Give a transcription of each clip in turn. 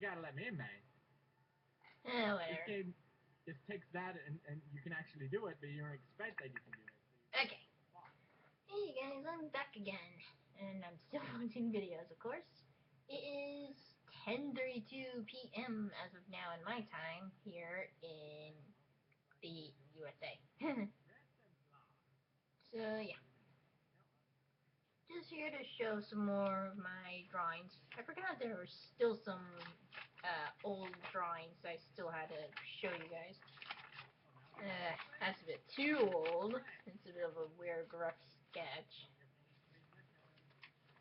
gotta let me in, man. This Whatever. game just takes that and you can actually do it, but you don't expect that you can do it. Okay. Hey guys, I'm back again, and I'm still watching videos, of course. It is 10:32 p.m. as of now in my time here in the USA. So yeah, just here to show some more of my drawings. I forgot there were still some old drawings I still had to show you guys. That's a bit too old. It's a bit of a weird, rough sketch.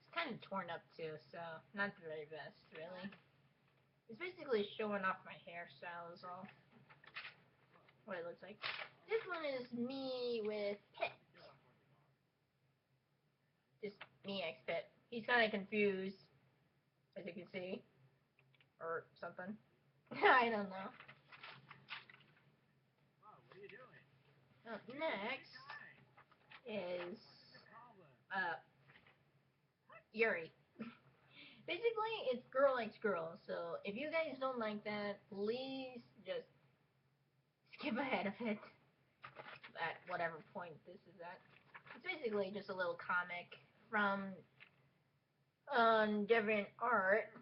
It's kind of torn up too, so not the very best, really. It's basically showing off my hairstyle is all. What it looks like. This one is me with Pet. Just me ex Pet. He's kind of confused, as you can see, or something. I don't know. What are you doing? Up next is Yuri. Basically, it's girl likes girl. So if you guys don't like that, please just skip ahead of it at whatever point this is at. It's basically just a little comic from different art.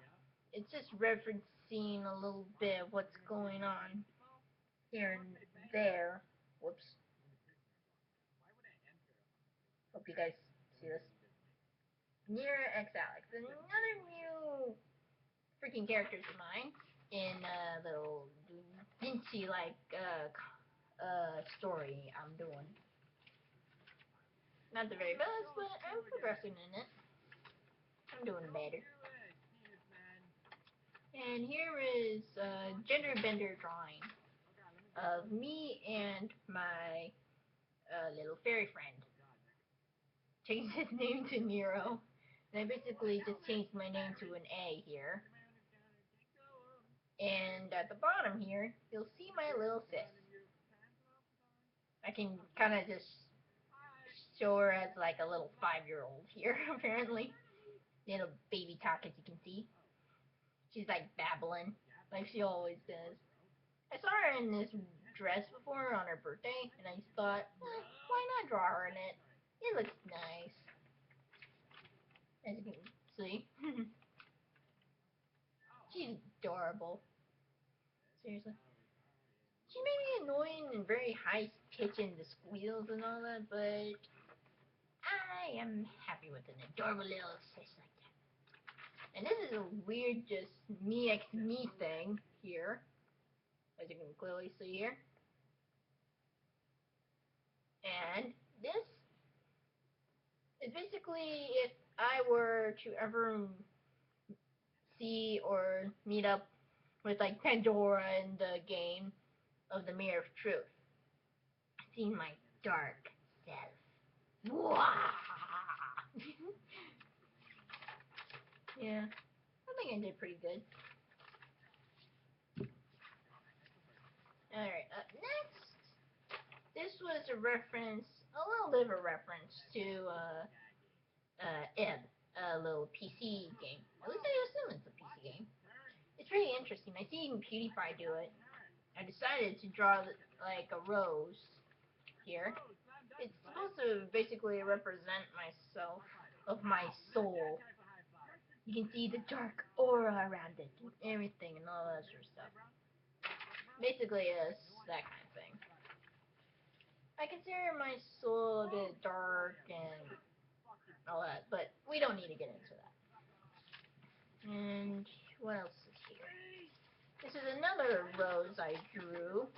It's just referencing a little bit of what's going on here and there. Whoops. Hope you guys see this. Nera X Alex. Another new freaking characters of mine in a little Vinci like story I'm doing. Not the very best, but I'm progressing in it. I'm doing better. And here is a gender bender drawing of me and my little fairy friend. Changed his name to Nero. And I basically just changed my name to an A here. And at the bottom here, you'll see my little sis. I can kind of just show her as like a little 5-year-old here, apparently. Little baby talk, as you can see. She's like babbling, like she always does. I saw her in this dress before on her birthday, and I just thought, why not draw her in it? It looks nice. As you can see. She's adorable. Seriously. She may be annoying and very high pitch in the squeals and all that, but I am happy with an adorable little sis like that. And this is a weird just me x me thing here, as you can clearly see here. And this is basically if I were to ever see or meet up with like Pandora in the game of the Mirror of Truth. Seeing my dark self. Wah! Yeah, I think I did pretty good. Alright, up next, this was a reference, a little bit of a reference to Ebb, a little PC game. At least I assume it's a PC game. It's pretty interesting. I see even PewDiePie do it. I decided to draw like a rose here. It's supposed to basically represent myself, of my soul. You can see the dark aura around it and everything and all that sort of stuff. Basically, it's that kind of thing. I consider my soul a bit dark and all that, but we don't need to get into that. And what else is here? This is another rose I drew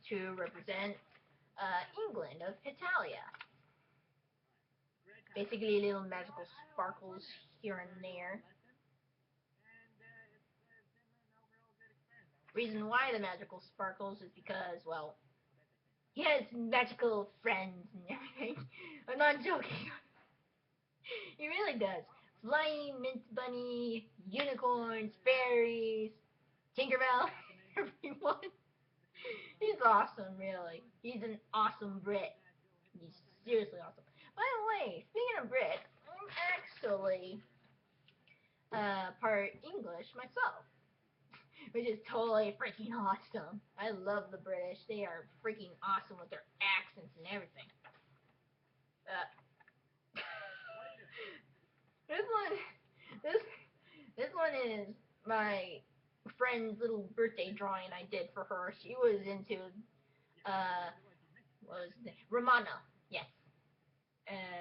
to represent England of Italia. Basically little magical sparkles here and there. Reason why the magical sparkles is because, well, he has magical friends and everything. I'm not joking. He really does. Flying mint bunny, unicorns, fairies, Tinkerbell, everyone. He's awesome, really. He's an awesome Brit. He's seriously awesome. By the way, speaking of Brit, I'm actually part English myself. which is totally freaking awesome. I love the British. They are freaking awesome with their accents and everything. This one, this one is my friend's little birthday drawing I did for her. She was into, what was the name? Romano, yes.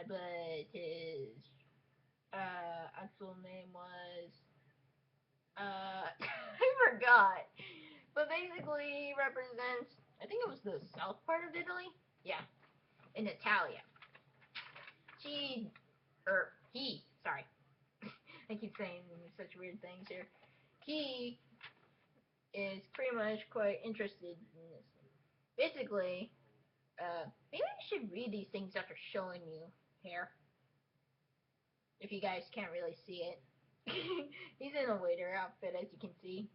But his, actual name was, I forgot. But basically, he represents, I think it was the south part of Italy? Yeah, in Italia. Sorry. I keep saying such weird things here. He is pretty much quite interested in this. Basically, maybe I should read these things after showing you here. If you guys can't really see it. He's in a waiter outfit, as you can see.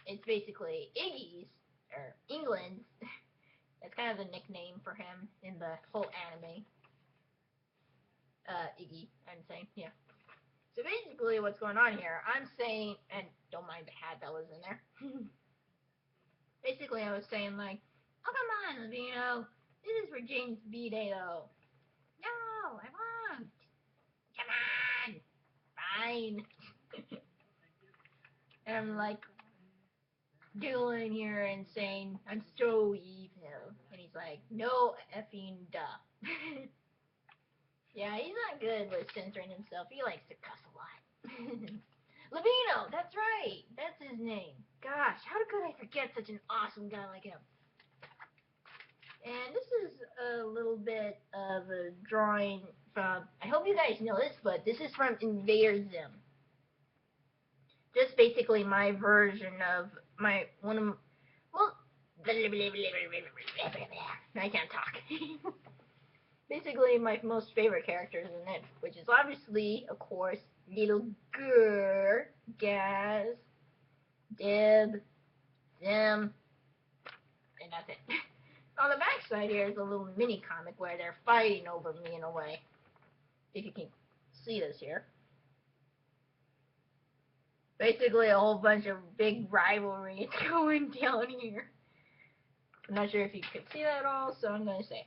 It's basically Iggy's, or England's. That's kind of the nickname for him in the whole anime. Iggy, I'm saying, yeah. So basically what's going on here, I'm saying, and don't mind the hat that was in there. Basically I was saying like, oh come on, Levino, this is for James B. Dato. No, I won't. Come on. Fine. And I'm like doing here and saying, I'm so evil. And he's like, no effing duh. Yeah, he's not good with censoring himself. He likes to cuss a lot. Levino, that's right. That's his name. Gosh, how could I forget such an awesome guy like him? And this is a little bit of a drawing from, I hope you guys know this, but this is from Invader Zim. Just basically my version of my, well, I can't talk. Basically my most favorite characters in it, which is obviously, of course, Little Gur, Gaz, Dib, Zim, and that's it. On the back side here is a little mini comic where they're fighting over me in a way. If you can see this here. Basically a whole bunch of big rivalries going down here. I'm not sure if you could see that at all, so I'm going to say.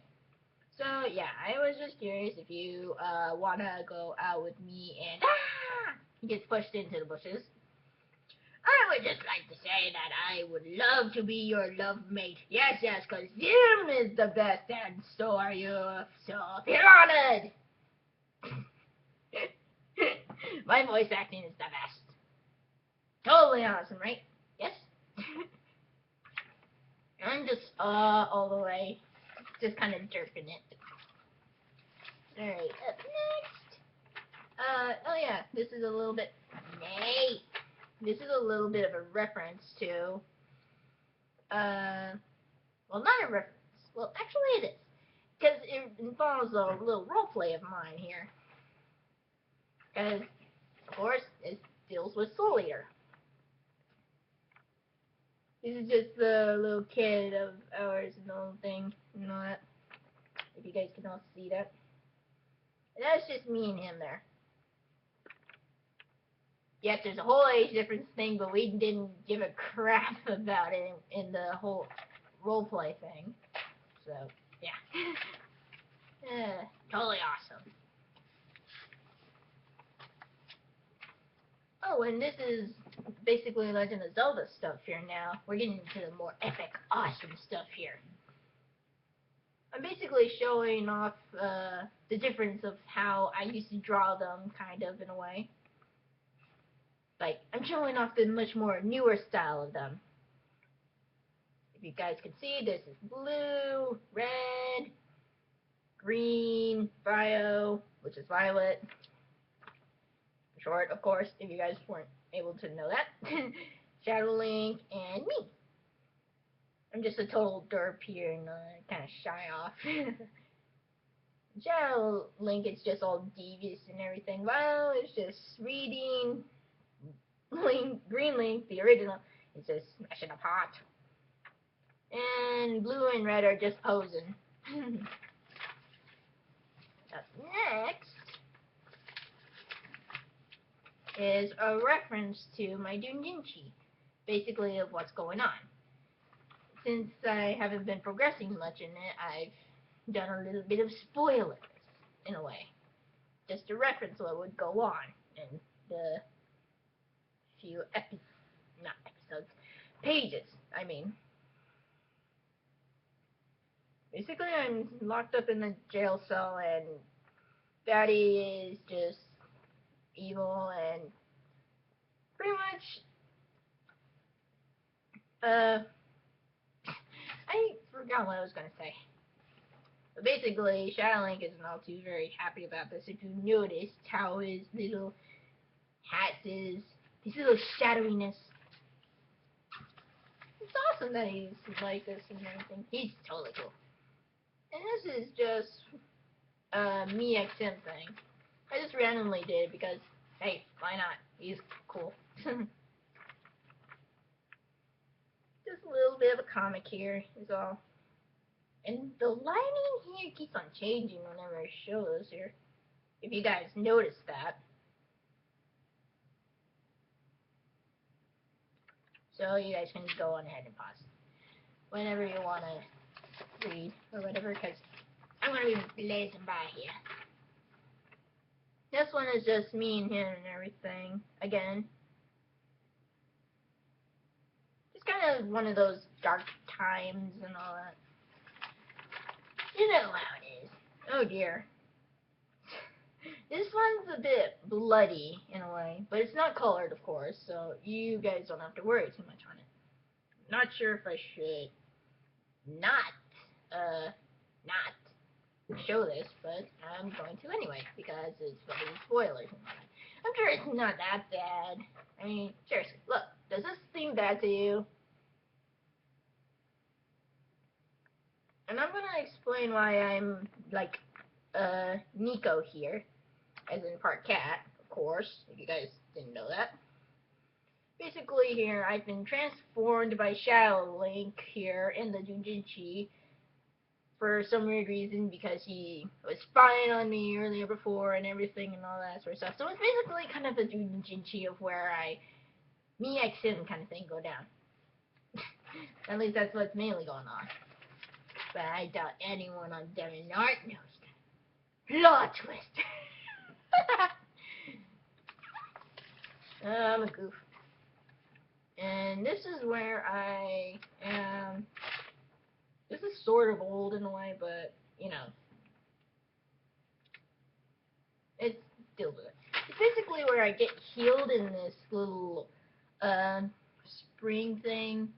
So, yeah, I was just curious if you want to go out with me and he gets pushed into the bushes. I would just like to say that I would love to be your love mate. Yes, because Zim is the best, and so are you. So, feel honored. My voice acting is the best. Totally awesome, right? Yes? I'm just, all the way, just kind of jerking it. Alright, up next. Oh yeah, this is a little bit, this is a little bit of a reference to, well, not a reference, well, actually it is, because it involves a little roleplay of mine here, because, of course, it deals with Soul Eater. This is just the little kid of ours and the whole thing, and all that, if you guys can all see that. And that's just me and him there. Yep, there's a whole age difference thing, but we didn't give a crap about it in the whole roleplay thing. So, yeah. Totally awesome. Oh, and this is basically Legend of Zelda stuff here now. We're getting into the more epic, awesome stuff here. I'm basically showing off the difference of how I used to draw them, kind of, in a way. Like, I'm showing off the much more newer style of them. If you guys can see, this is blue, red, green, bio, which is violet. Short, of course, if you guys weren't able to know that. Shadow Link, and me. I'm just a total derp here and kind of shy off. Shadow Link is just all devious and everything. Well, it's just reading. Green Link, the original, is just smashing a pot. And blue and red are just posing. Up next is a reference to my Doujinshi. basically of what's going on. Since I haven't been progressing much in it, I've done a little bit of spoilers, in a way. Just to reference what would go on in the few not episodes, pages, I mean. Basically, I'm locked up in the jail cell, and Daddy is just evil, and pretty much, I forgot what I was gonna say. But basically, Shadowlink isn't all too very happy about this. If you noticed how his little hat is, his little shadowiness. It's awesome that he's like this and everything. He's totally cool. And this is just me XM thing. I just randomly did it because, hey, why not? He's cool. Just a little bit of a comic here is all. And the lighting here keeps on changing whenever I show this here. If you guys notice that. So you guys can go on ahead and pause whenever you want to read or whatever, because I'm going to be blazing by here. This one is just me and him and everything. Again. It's kind of one of those dark times and all that. You know how it is. Oh dear. This one's a bit bloody in a way, but it's not colored, of course, so you guys don't have to worry too much on it. Not sure if I should not show this, but I'm going to anyway, because it's fucking spoilers and all that. I'm sure it's not that bad. I mean, seriously, look, does this seem bad to you? And I'm gonna explain why I'm like Nico here, as in part cat, of course, if you guys didn't know that. Basically here, I've been transformed by Shadowlink here in the Doujinshi for some weird reason, because he was spying on me earlier before and everything and all that sort of stuff. So it's basically kind of a Doujinshi of where me X him kind of thing go down. At least that's what's mainly going on. But I doubt anyone on Devin Art knows that. Plot twist! I'm a goof. And this is where I am. This is sort of old in a way, but, you know. It's still good. It's basically where I get healed in this little, spring thing.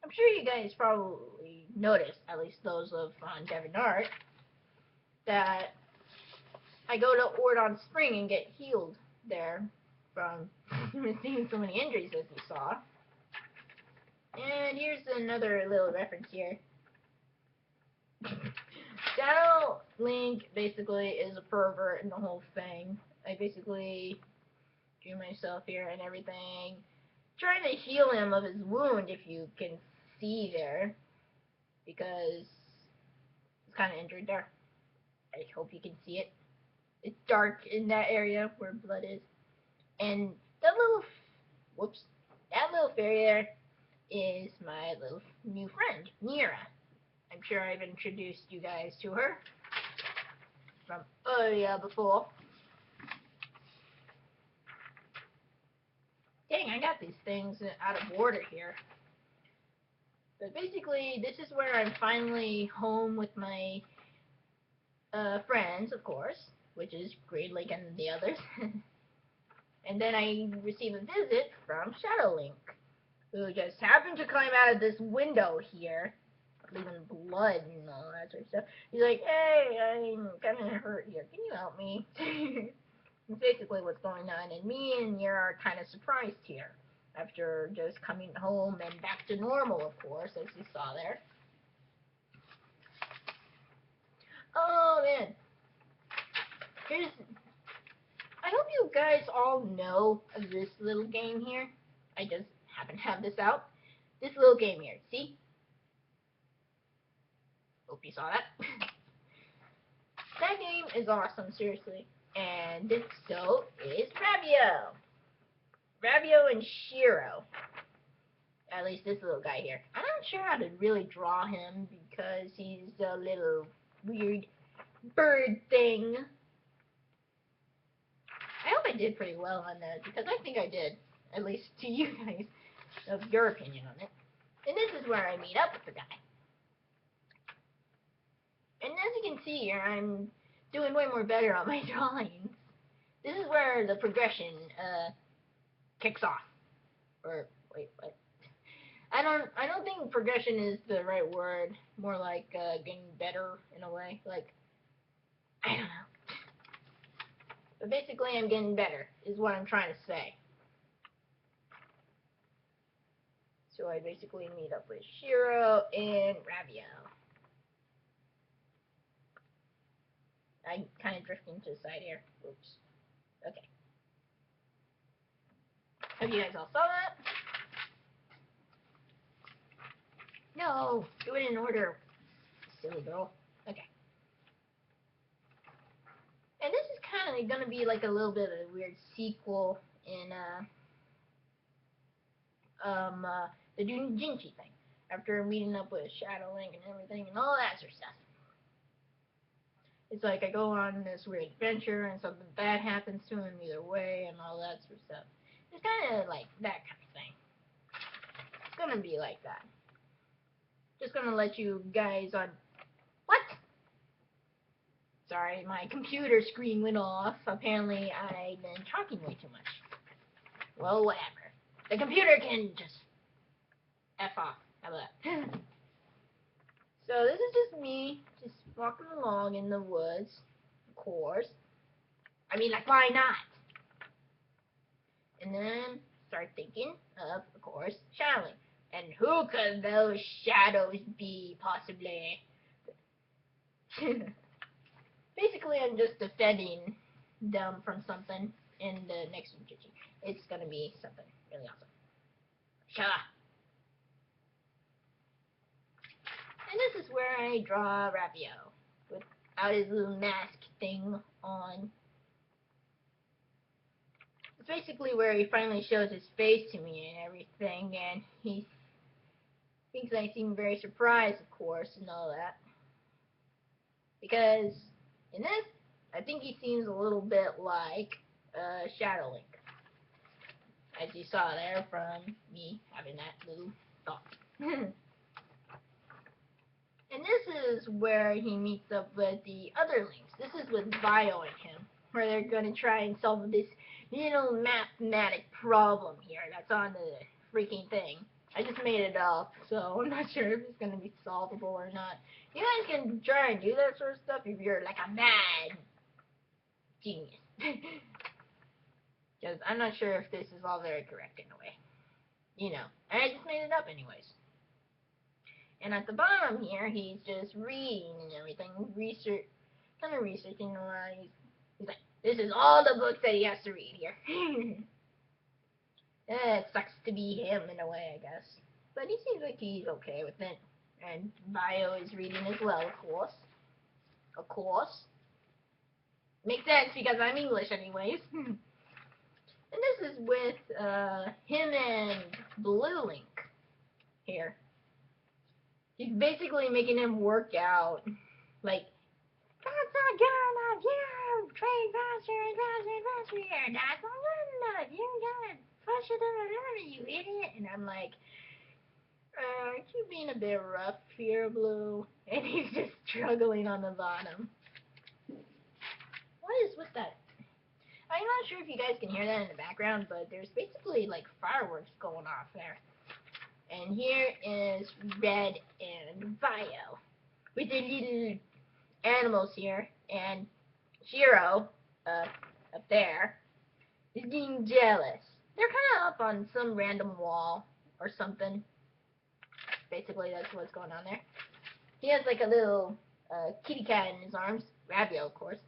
I'm sure you guys probably noticed, at least those of on Devin Art, that I go to Ordon Spring and get healed there from receiving so many injuries as you saw. And here's another little reference here. Shadow Link basically is a pervert in the whole thing. I basically drew myself here and everything, trying to heal him of his wound, if you can see there, because he's kind of injured there. I hope you can see it. It's dark in that area where blood is. And that little fairy there is my little new friend, Nera. I'm sure I've introduced you guys to her from earlier before. Dang, I got these things out of order here. But basically, this is where I'm finally home with my friends, of course, which is Grade Lake and the others. And then I receive a visit from Shadowlink, who just happened to climb out of this window here, leaving blood and all that sort of stuff. He's like, hey, I'm kind of hurt here. Can you help me? That's basically what's going on. And me and Nera are kind of surprised here, after just coming home and back to normal, of course, as you saw there. Oh, man. I hope you guys all know of this little game here. I just happen to have this out. This little game here. See? Hope you saw that. That game is awesome, seriously. And this so is Rabio. Fabio and Shiro. At least this little guy here. I'm not sure how to really draw him because he's a little weird bird thing. I hope I did pretty well on that because I think I did. At least to you guys, of your opinion on it. And this is where I meet up with the guy. And as you can see here, I'm doing way more better on my drawings. This is where the progression kicks off. Or wait, what? I don't think progression is the right word. More like getting better in a way. Like, I don't know. But basically, I'm getting better is what I'm trying to say. So I basically meet up with Shiro and Fabio. I'm kind of drifting to the side here. Oops. Okay. Have you guys all saw that? No, do it in order, silly girl. Okay. And this is kind of gonna be like a little bit of a weird sequel in the Junji thing. After meeting up with Shadow Link and everything and all that sort of stuff. It's like I go on this weird adventure and something bad happens to him either way and all that sort of stuff. It's kind of like that kind of thing. It's gonna be like that. Just gonna let you guys on... What? Sorry, my computer screen went off. Apparently I've been talking way too much. Well, whatever. The computer can just F off. How about that? So this is just me, just walking along in the woods, of course. I mean, like, why not? And then start thinking of course, shadowing. And who could those shadows be, possibly? Basically, I'm just defending them from something in the next Junji. It's gonna be something really awesome. Shut up. And this is where I draw Fabio without his little mask thing on. It's basically where he finally shows his face to me and everything, and he thinks I seem very surprised, of course, and all that. Because in this, I think he seems a little bit like Shadow Link, as you saw there from me having that little thought. And this is where he meets up with the other links. This is with Bio and him, where they're going to try and solve this little mathematic problem here that's on the freaking thing. I just made it up, so I'm not sure if it's going to be solvable or not. You guys can try and do that sort of stuff if you're like a mad genius. Because I'm not sure if this is all very correct in a way. You know, I just made it up anyways. And at the bottom here, he's just reading and everything, kind of researching a lot. He's like, this is all the books that he has to read here. It sucks to be him in a way, I guess. But he seems like he's okay with it. And Bio is reading as well, of course. Of course. Makes sense because I'm English anyways. And this is with him and Blue Link here. He's basically making him work out. Like, that's not good enough. You train faster and faster and faster here. That's not good enough. You gotta push it in the you idiot. And I'm like, aren't you being a bit rough here, Blue? And he's just struggling on the bottom. What is with that? I'm not sure if you guys can hear that in the background, but there's basically like fireworks going off there. And here is Red and Bio with their little animals here. And Shiro, up there, is getting jealous. They're kind of up on some random wall or something. Basically, that's what's going on there. He has like a little kitty cat in his arms. Fabio, of course.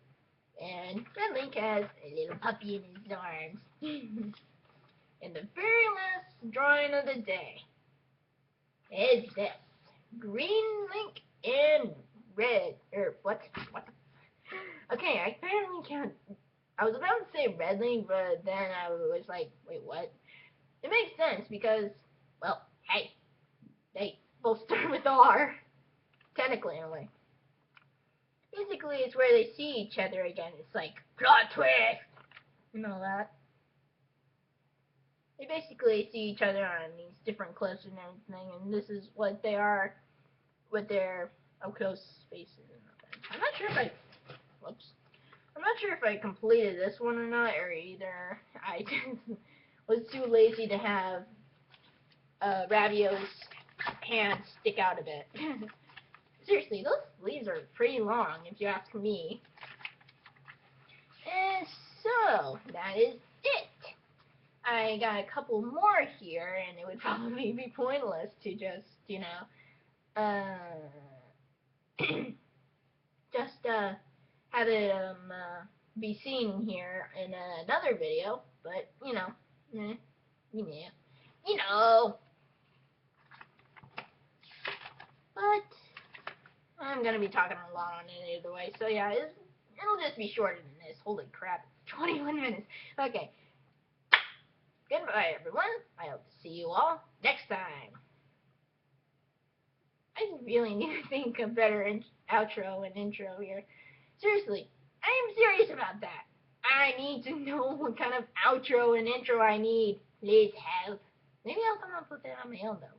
And Red Link has a little puppy in his arms. And the very last drawing of the day is this. Green Link and Red. What? Okay, I apparently can't. I was about to say Red Link, but then I was like, wait, what? It makes sense because, well, hey, they both start with R, technically in a way. Basically, it's where they see each other again. It's like, plot twist! You know that? They basically see each other on these different cliffs and everything, and this is what they are with their up close spaces. I'm not sure if I, whoops, I'm not sure if I completed this one or not, or either I was too lazy to have Ravio's hand stick out a bit. Seriously, those sleeves are pretty long, if you ask me. And so, that is it. I got a couple more here, and it would probably be pointless to just, just have it be seen here in another video. But you know. But I'm gonna be talking a lot on it either way, so yeah, it'll just be shorter than this. Holy crap, 21 minutes. Okay. Goodbye, everyone. I hope to see you all next time. I really need to think of better outro and intro here. Seriously, I am serious about that. I need to know what kind of outro and intro I need. Please help. Maybe I'll come up with it on my own, though.